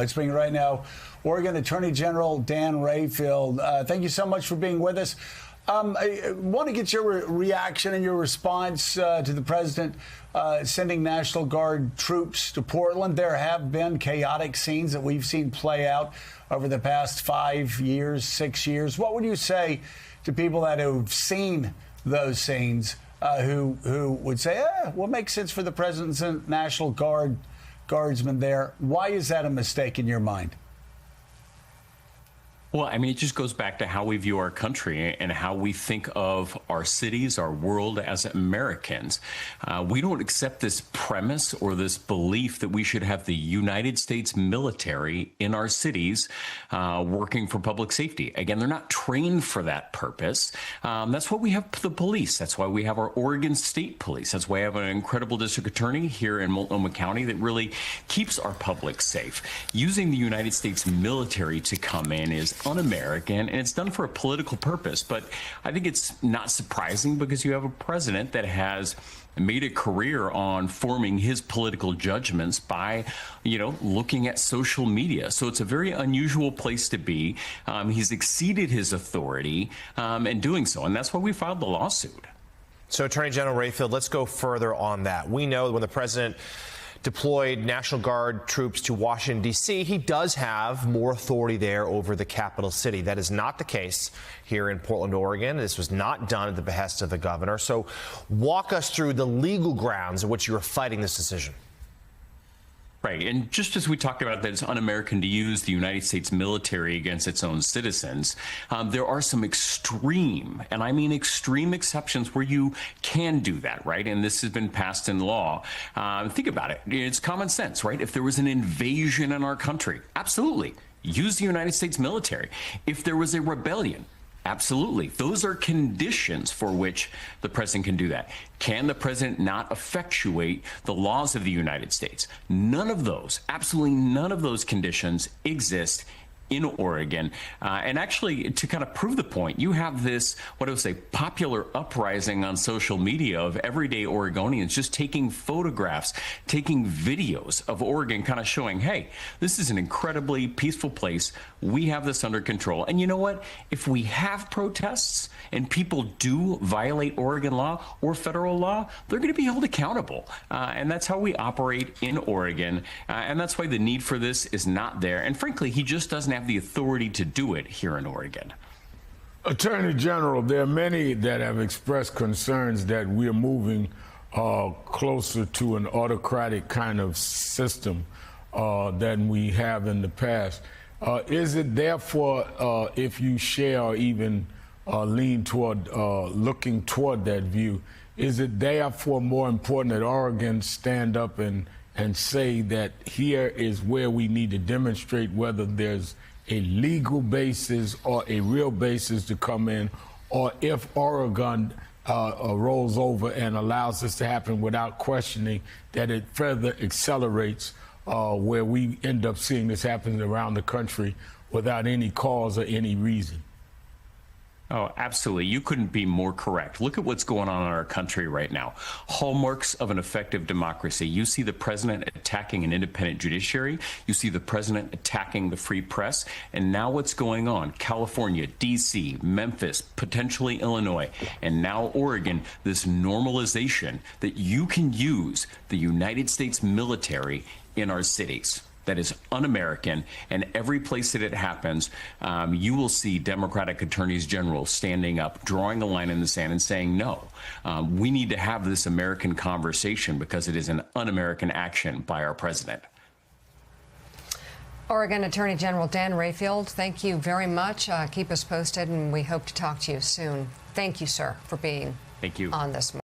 Let's bring right now Oregon Attorney General Dan Rayfield. Thank you so much for being with us. I want to get your reaction and your response to the president sending National Guard troops to Portland. There have been chaotic scenes that we've seen play out over the past 5 years, 6 years. What would you say to people that have seen those scenes who would say, well, it makes sense for the president to send National Guardsmen there? Why is that a mistake in your mind? Well, I mean, it just goes back to how we view our country and how we think of our cities, our world as Americans. We don't accept this premise or this belief that we should have the United States military in our cities working for public safety. Again, they're not trained for that purpose. That's why we have the police. That's why we have our Oregon State Police. That's why I have an incredible district attorney here in Multnomah County that really keeps our public safe. Using the United States military to come in is un-American, and it's done for a political purpose. But I think it's not surprising because you have a president that has made a career on forming his political judgments by, looking at social media. So it's a very unusual place to be. He's exceeded his authority in doing so, and that's why we filed the lawsuit. So, Attorney General Rayfield, let's go further on that. We know when the president deployed National Guard troops to Washington, D.C., he does have more authority there over the capital city. That is not the case here in Portland, Oregon. This was not done at the behest of the governor. So walk us through the legal grounds in which you are fighting this decision. Right. And just as we talked about that it's un-American to use the United States military against its own citizens, there are some extreme, and I mean extreme exceptions where you can do that, right? And this has been passed in law. Think about it. It's common sense, right? If there was an invasion in our country, absolutely, use the United States military. If there was a rebellion, absolutely. Those are conditions for which the president can do that. Can the president not effectuate the laws of the United States? None of those, absolutely none of those conditions exist in Oregon. And actually, to kind of prove the point, you have this, what I would say, popular uprising on social media of everyday Oregonians just taking photographs, taking videos of Oregon, kind of showing, hey, this is an incredibly peaceful place. We have this under control. And you know what? If we have protests and people do violate Oregon law or federal law, they're going to be held accountable. And that's how we operate in Oregon. And that's why the need for this is not there. And frankly, he just doesn't have the authority to do it here in Oregon. Attorney General, there are many that have expressed concerns that we're moving closer to an autocratic kind of system than we have in the past. Is it therefore, if you share or even lean toward looking toward that view, is it therefore more important that Oregon stand up and say that here is where we need to demonstrate whether there's a legal basis or a real basis to come in, or if Oregon rolls over and allows this to happen without questioning, that it further accelerates where we end up seeing this happening around the country without any cause or any reason? Oh, absolutely. You couldn't be more correct. Look at what's going on in our country right now. Hallmarks of an effective democracy. You see the president attacking an independent judiciary. You see the president attacking the free press. And now what's going on? California, D.C., Memphis, potentially Illinois, and now Oregon, this normalization that you can use the United States military in our cities. That is un-American, and every place that it happens, you will see Democratic attorneys general standing up, drawing a line in the sand and saying, no, we need to have this American conversation because it is an un-American action by our president. Oregon Attorney General Dan Rayfield, thank you very much. Keep us posted, and we hope to talk to you soon. Thank you, sir, for being on this morning.